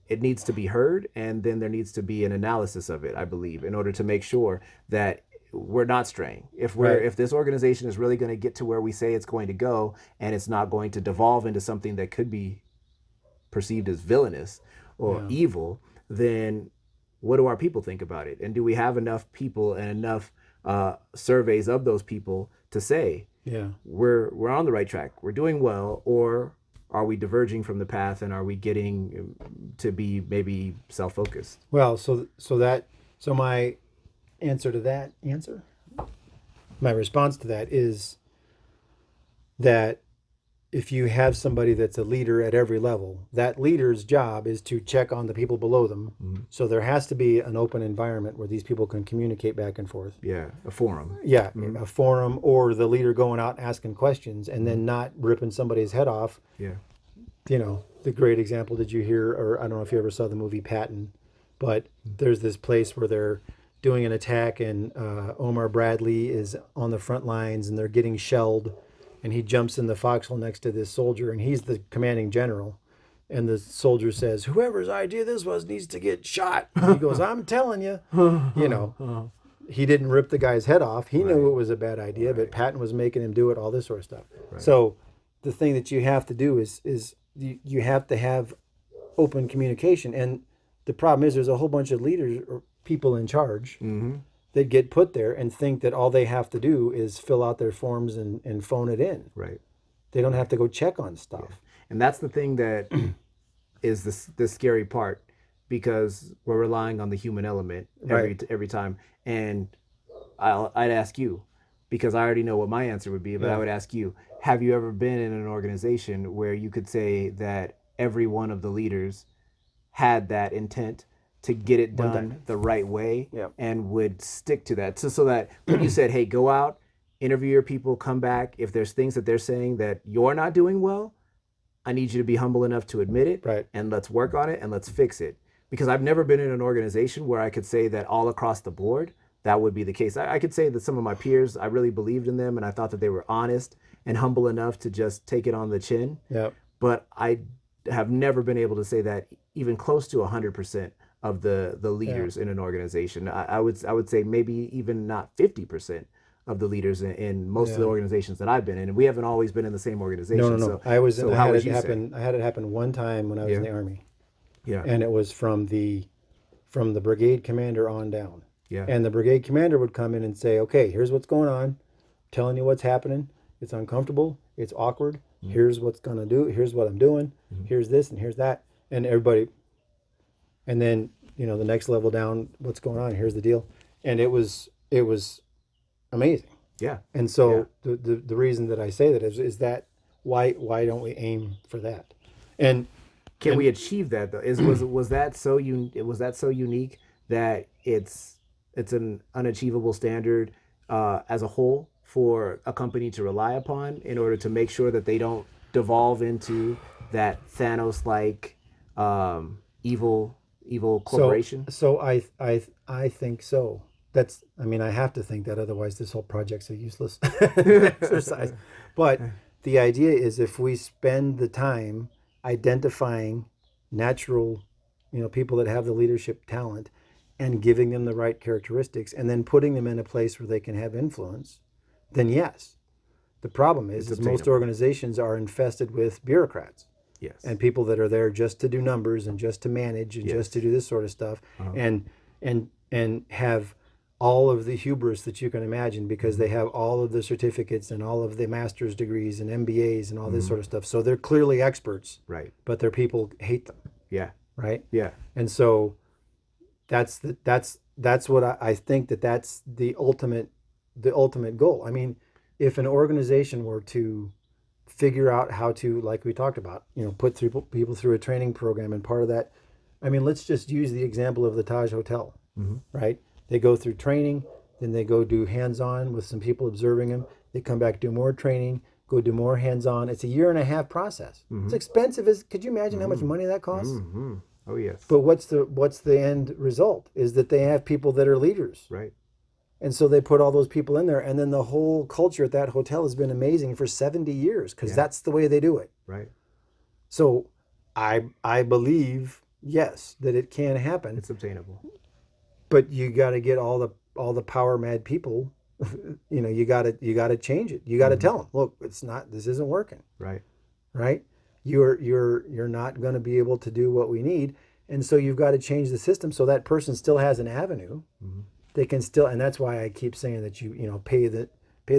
it needs to be heard, and then there needs to be an analysis of it, I believe, in order to make sure that we're not straying. If this organization is really going to get to where we say it's going to go, and it's not going to devolve into something that could be perceived as villainous or evil, then what do our people think about it? And do we have enough people and enough surveys of those people to say, we're on the right track, we're doing well, or are we diverging from the path, and are we getting to be maybe self-focused? Well, so my my response to that is that if you have somebody that's a leader at every level, that leader's job is to check on the people below them. So there has to be an open environment where these people can communicate back and forth. Yeah, a forum. Yeah, a forum, or the leader going out asking questions and then not ripping somebody's head off. Yeah. The great example, did you hear, or I don't know if you ever saw the movie Patton, but there's this place where they're doing an attack, and Omar Bradley is on the front lines and they're getting shelled, and he jumps in the foxhole next to this soldier, and he's the commanding general, and the soldier says, whoever's idea this was needs to get shot. And he goes, I'm telling you. He didn't rip the guy's head off. He knew it was a bad idea, but Patton was making him do it, all this sort of stuff. So the thing that you have to do is you have to have open communication. And the problem is there's a whole bunch of leaders or people in charge that get put there and think that all they have to do is fill out their forms and phone it in. Right. They don't have to go check on stuff. Yeah. And that's the thing that is the scary part, because we're relying on the human element every time. And I'd ask you, because I already know what my answer would be, but I would ask you, have you ever been in an organization where you could say that every one of the leaders had that intent to get it One done time. the right way Yeah. and would stick to that. So that when you said, hey, go out, interview your people, come back. If there's things that they're saying that you're not doing well, I need you to be humble enough to admit it, Right. and let's work on it and let's fix it. Because I've never been in an organization where I could say that all across the board, that would be the case. I could say that some of my peers, I really believed in them and I thought that they were honest and humble enough to just take it on the chin. Yeah. But I have never been able to say that even close to 100% of the leaders in an organization. I would say maybe even not 50% of the leaders in most of the organizations that I've been in. And we haven't always been in the same organization. No. So I was in, so I how had would it you say? happen. I had it happen one time when I was in Yeah. the Army, Yeah. and it was from the brigade commander on down. Yeah. And the brigade commander would come in and say, "Okay, here's what's going on. Telling you what's happening. It's uncomfortable. It's awkward. Here's what's gonna do. Here's what I'm doing. Here's this and here's that." And everybody. And then the next level down, what's going on? Here's the deal. And it was amazing. Yeah. And so the reason that I say that is that why don't we aim for that? And Can we achieve that though? Was that so unique that it's an unachievable standard as a whole for a company to rely upon in order to make sure that they don't devolve into that Thanos like evil corporation? So I think so. I have to think that, otherwise this whole project's a useless exercise. But the idea is, if we spend the time identifying natural, people that have the leadership talent and giving them the right characteristics and then putting them in a place where they can have influence, then yes. The problem is most obtainable. organizations are infested with bureaucrats. Yes. And people that are there just to do numbers and just to manage and just to do this sort of stuff, and have all of the hubris that you can imagine, because they have all of the certificates and all of the master's degrees and MBAs and all this sort of stuff. So they're clearly experts, Right. but their people hate them, Yeah. right? Yeah. And so that's what I think that's the ultimate goal. I mean, if an organization were to figure out how to, like we talked about, put people through a training program, and part of that, I mean, let's just use the example of the Taj Hotel, right? They go through training, then they go do hands-on with some people observing them. They come back, do more training, go do more hands-on. It's a 1.5-year process. It's expensive. Could you imagine how much money that costs? Oh yes. But what's the end result is that they have people that are leaders. Right. And so they put all those people in there, and then the whole culture at that hotel has been amazing for 70 years because that's the way they do it. Right. So I believe, yes, that it can happen, It's obtainable. but you got to get all the power mad people. You got to change it. You got to tell them, look, this isn't working. Right. Right? You're not going to be able to do what we need, and so you've got to change the system so that person still has an avenue. They can still, and that's why I keep saying that pay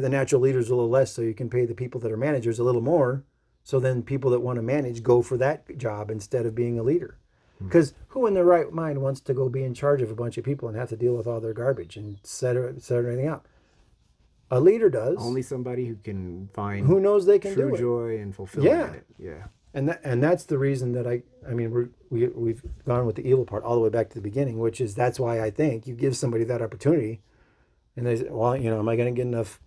the natural leaders a little less, so you can pay the people that are managers a little more, so then people that want to manage go for that job instead of being a leader. Because who in their right mind wants to go be in charge of a bunch of people and have to deal with all their garbage and set everything up? A leader does. Only somebody who can find Who knows they can true do it. joy and fulfillment Yeah. in it. Yeah. And that's the reason that we've gone with the evil part all the way back to the beginning, which is, that's why I think you give somebody that opportunity, and they say, well, am I going to get enough,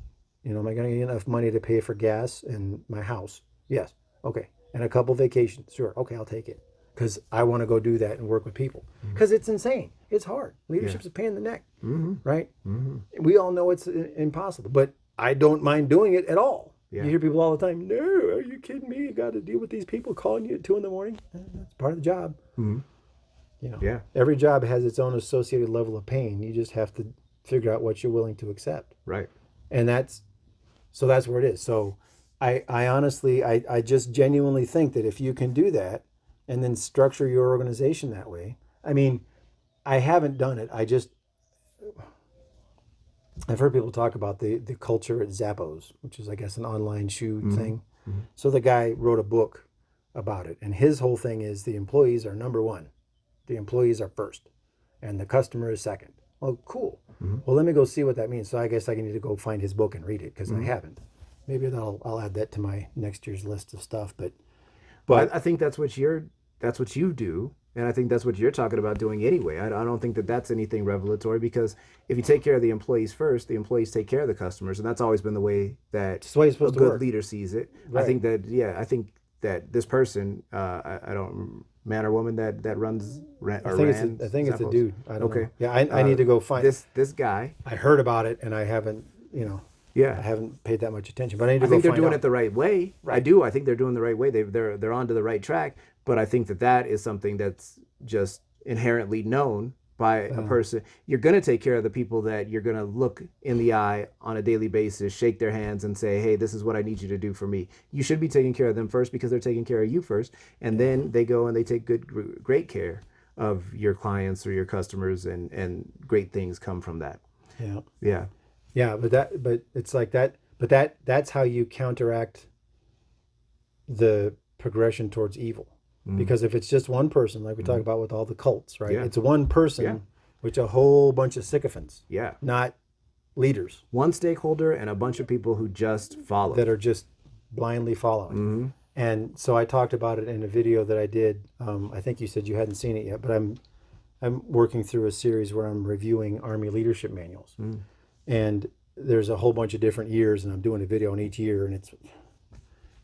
am I going to get enough money to pay for gas and my house? Yes. Okay. And a couple vacations. Sure. Okay. I'll take it, because I want to go do that and work with people, because it's insane. It's hard. Leadership's a pain in the neck, right? We all know it's impossible, but I don't mind doing it at all. Yeah. You hear people all the time, no, are you kidding me? You got to deal with these people calling you at 2 a.m. That's part of the job. Yeah. Every job has its own associated level of pain. You just have to figure out what you're willing to accept. Right. And that's where it is. So I honestly, I just genuinely think that if you can do that and then structure your organization that way, I mean, I haven't done it. I've heard people talk about the culture at Zappos, which is, I guess, an online shoe thing. So the guy wrote a book about it, and his whole thing is the employees are number one. The employees are first, and the customer is second. Well, cool. Well, let me go see what that means. So I guess I need to go find his book and read it, because I haven't. Maybe I'll add that to my next year's list of stuff. But But I think that's what you do, and I think that's what you're talking about doing anyway. I don't think that that's anything revelatory, because if you take care of the employees first, the employees take care of the customers, and that's always been the way that it's the way it's a supposed to good work. leader sees it. I Right. think that I think that this person, I don't, man or woman that ran I think it's a Zappos. dude. I don't know. Okay, Yeah, I need to go find. this guy. I heard about it and I haven't, I Yeah, haven't paid that much attention. But I need to I go think they're find doing out. it the right way. I Right. do. I think they're doing the right way. They're onto the right track. But I think that that is something that's just inherently known by a person. You're going to take care of the people that you're going to look in the eye on a daily basis, shake their hands, and say, "Hey, this is what I need you to do for me." You should be taking care of them first, because they're taking care of you first, and then they go and they take great care of your clients or your customers, and great things come from that. Yeah. Yeah. Yeah, but it's like that. But that's how you counteract the progression towards evil. Because if it's just one person, like we talk about with all the cults, right? Yeah. It's one person, Yeah. which a whole bunch of sycophants, Yeah. not leaders One stakeholder and a bunch of people who just follow. that are just blindly following. And so I talked about it in a video that I did. I think you said you hadn't seen it yet, but I'm working through a series where I'm reviewing Army leadership manuals, and there's a whole bunch of different years, and I'm doing a video on each year, and it's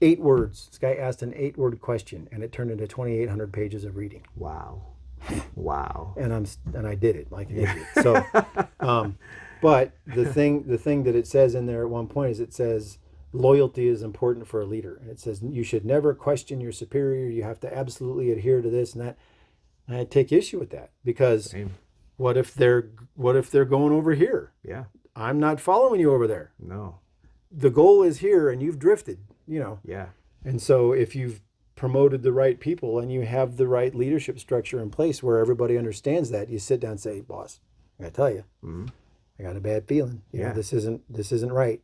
8 words. This guy asked an 8-word question, and it turned into 2,800 pages of reading. Wow. Wow. And I did it like an idiot. So, but the thing that it says in there at one point is, it says loyalty is important for a leader, and it says you should never question your superior. You have to absolutely adhere to this and that. And I take issue with that, because Same. what if they're going over here? Yeah. I'm not following you over there. No. The goal is here, and you've drifted. Yeah. And so if you've promoted the right people and you have the right leadership structure in place where everybody understands that, you sit down and say, "Boss, I gotta tell you, I got a bad feeling. This isn't right.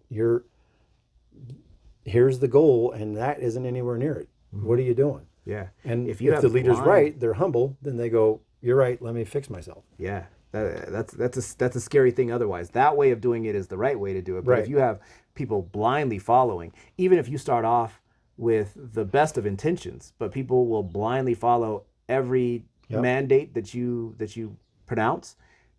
Here's the goal, and that isn't anywhere near it. What are you doing?" Yeah. And If you if have the leader's blind- right, they're humble, then they go, "You're right. Let me fix myself." Yeah. That's a scary thing otherwise. That way of doing it is the right way to do it. But Right. if you have people blindly following, even if you start off with the best of intentions, but people will blindly follow every Yep. mandate that you pronounce,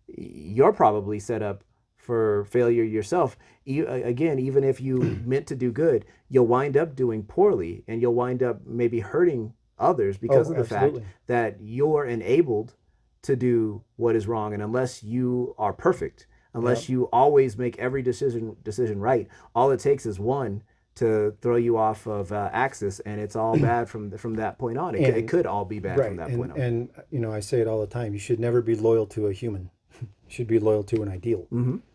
you're probably set up for failure yourself. Again, even if you meant to do good, you'll wind up doing poorly, and you'll wind up maybe hurting others because of the absolutely. fact that you're enabled to do what is wrong. And unless you are perfect, unless you always make every decision right, all it takes is one to throw you off of axis, and it's all bad from that point on. It could all be bad from that point on. And I say it all the time. You should never be loyal to a human. You should be loyal to an ideal,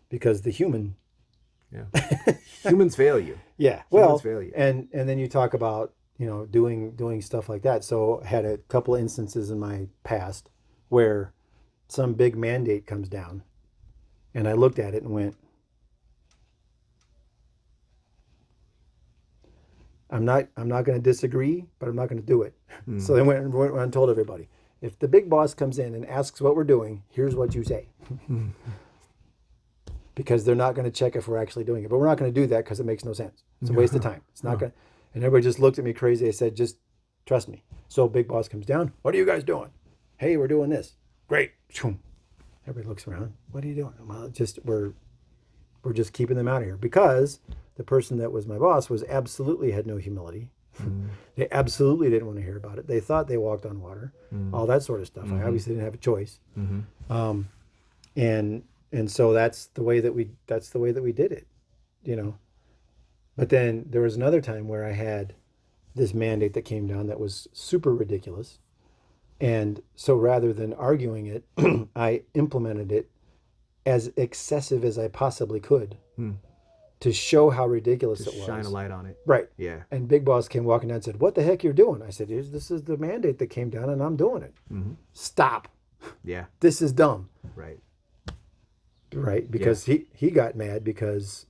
because the human. Yeah. Humans fail you. Yeah. Humans fail you. And then you talk about doing stuff like that. So I had a couple of instances in my past where some big mandate comes down, and I looked at it and went, I'm not going to disagree, but I'm not going to do it. So they went and told everybody, if the big boss comes in and asks what we're doing, here's what you say. Because they're not going to check if we're actually doing it. But we're not going to do that because it makes no sense. It's a waste of time. It's not going to. And everybody just looked at me crazy. I said, just trust me. So big boss comes down. What are you guys doing? Hey, we're doing this. Great. Everybody looks around. What are you doing? Well, we're just keeping them out of here, because the person that was my boss absolutely had no humility. They absolutely didn't want to hear about it. They thought they walked on water, all that sort of stuff. I obviously didn't have a choice. And so that's the way that we did it, But then there was another time where I had this mandate that came down that was super ridiculous. And so rather than arguing it, I implemented it as excessive as I possibly could to show how ridiculous it was. Shine a light on it. Right. Yeah. And Big Boss came walking down and said, "What the heck you're doing?" I said, "This is the mandate that came down, and I'm doing it. Stop. Yeah. This is dumb." Right. Right. Because he got mad because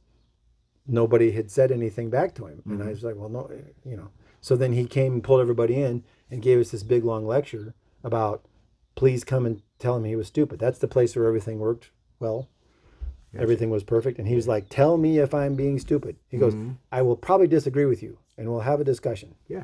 nobody had said anything back to him. And I was like, well, no, So then he came and pulled everybody in and gave us this big long lecture about, please come and tell him he was stupid. That's the place where everything worked well. Gotcha. Everything was perfect. And he was like, tell me if I'm being stupid. He goes, I will probably disagree with you, and we'll have a discussion. Yeah.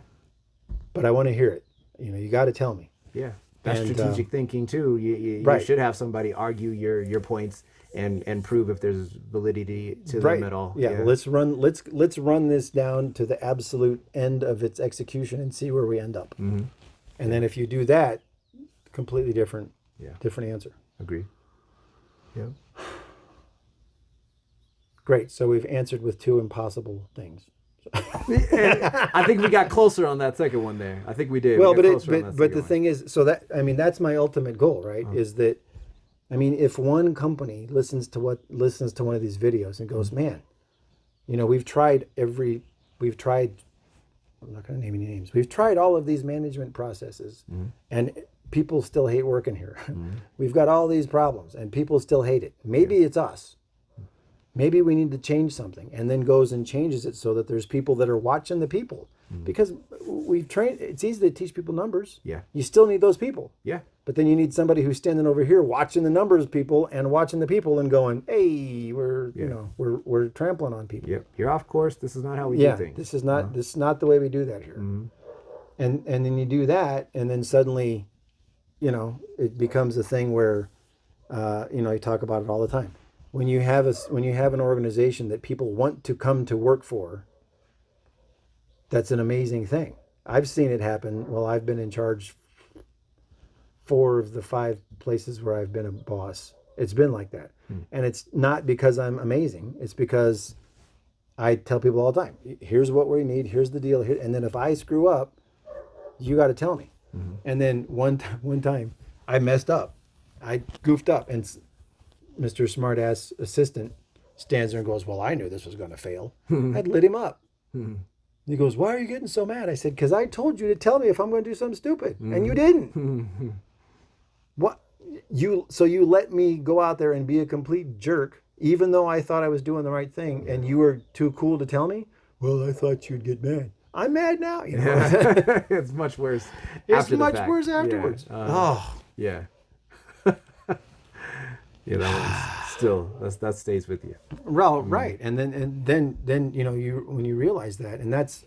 but I want to hear it. You got to tell me. Yeah, that's And strategic thinking too. You right. should have somebody argue your points and prove if there's validity to them Right. at all. Yeah. Let's run this down to the absolute end of its execution and see where we end up. Mm-hmm. And then if you do that, completely different answer. Agree. Yeah. Great. So we've answered with two impossible things. I think we got closer on that second one there. I think we did. Well, we but the thing is, so that, I mean, that's my ultimate goal, right? Is that, I mean, if one company listens to one of these videos and goes, man, we've tried, I'm not going to name any names. We've tried all of these management processes and people still hate working here. We've got all these problems and people still hate it. Maybe it's us. Maybe we need to change something, and then goes and changes it so that there's people that are watching the people. Because we've trained, it's easy to teach people numbers. Yeah. You still need those people. Yeah. But then you need somebody who's standing over here watching the numbers people and watching the people and going, hey, we're trampling on people. Yep. You're off course. This is not how we do things. This is not the way we do that here. And then you do that, and then suddenly, it becomes a thing where, you talk about it all the time. When you have an organization that people want to come to work for, that's an amazing thing. I've seen it happen. Well, I've been in charge 4 of the 5 places where I've been a boss. It's been like that. And it's not because I'm amazing. It's because I tell people all the time, here's what we need, here's the deal. And then if I screw up, you got to tell me. And then one time I messed up. I goofed up, and Mr. Smartass assistant stands there and goes, well, I knew this was going to fail. I'd lit him up. He goes, why are you getting so mad? I said, because I told you to tell me if I'm going to do something stupid, and you didn't. What? So you let me go out there and be a complete jerk, even though I thought I was doing the right thing, and you were too cool to tell me? Well, I thought you'd get mad. I'm mad now. It's much worse. It's much worse afterwards. Yeah. Still that stays with you. Well, right, and then you when you realize that, and that's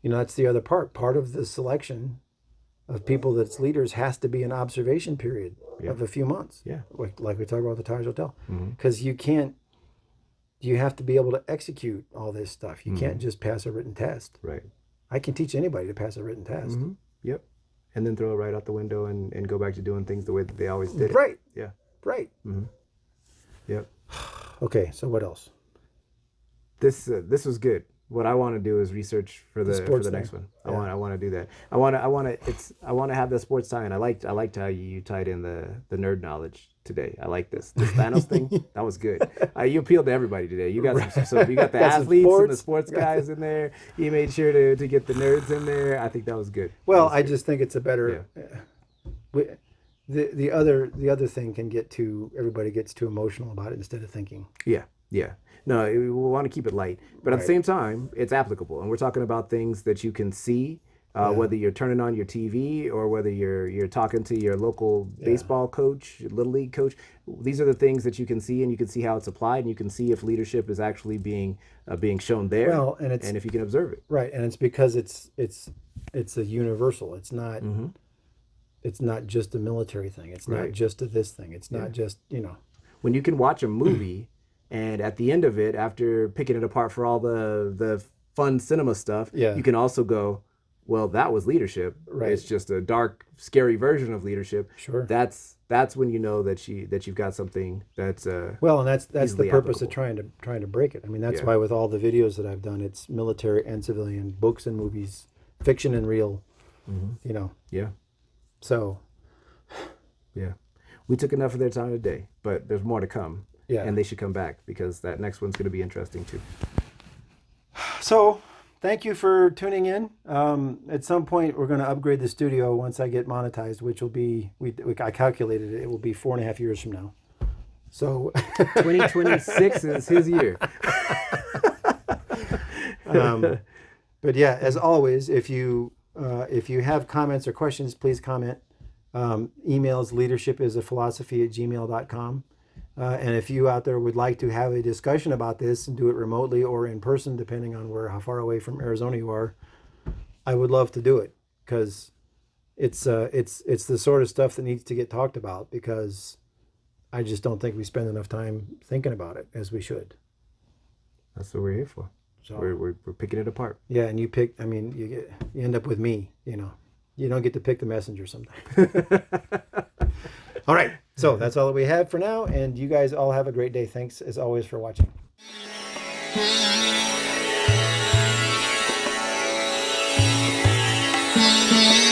that's the other part. Part of the selection of people that's leaders has to be an observation period of a few months. Yeah, like we talk about the Taj Hotel, because you have to be able to execute all this stuff. You can't just pass a written test. Right. I can teach anybody to pass a written test. Yep. And then throw it right out the window and go back to doing things the way that they always did. Right. Yeah. Right. Yep. Okay, so what else? This was good. What I want to do is research for the next one. Yeah. I want to do that. I want to have the sports tie in. I liked how you tied in the nerd knowledge today. I like this Thanos thing. That was good. You appealed to everybody today. You got you got the athletes and the sports guys in there. You made sure to get the nerds in there. I think that was good. Well, I just think it's a better. The other thing can get too, everybody gets too emotional about it instead of thinking. Yeah. No, we want to keep it light, but at the same time, it's applicable, and we're talking about things that you can see, whether you're turning on your TV or whether you're talking to your local baseball coach, little league coach. These are the things that you can see, and you can see how it's applied, and you can see if leadership is actually being shown there. Well, and if you can observe it. Right, and it's because it's a universal. It's not. It's not just a military thing. It's not just a this thing. It's not just When you can watch a movie. And at the end of it, after picking it apart for all the fun cinema stuff, you can also go, well, that was leadership. Right. It's just a dark, scary version of leadership. Sure. That's when you know that you've got something that's well, and that's the purpose applicable. of trying to break it. I mean, that's why with all the videos that I've done, it's military and civilian, books and movies, fiction and real. Yeah. So. Yeah. We took enough of their time today, but there's more to come. Yeah. And they should come back because that next one's going to be interesting too. So, thank you for tuning in. At some point, we're going to upgrade the studio once I get monetized, which will be, I calculated it will be 4.5 years from now. So 2026 is his year. But yeah, as always, if you have comments or questions, please comment. Emails leadershipisaphilosophy@gmail.com. And if you out there would like to have a discussion about this and do it remotely or in person, depending on how far away from Arizona you are, I would love to do it. because it's the sort of stuff that needs to get talked about, because I just don't think we spend enough time thinking about it as we should. That's what we're here for. So We're picking it apart. yeah, and you pick. I mean, you end up with me. You don't get to pick the messenger sometimes. All right, so that's all that we have for now, and you guys all have a great day. Thanks as always for watching. Mm-hmm.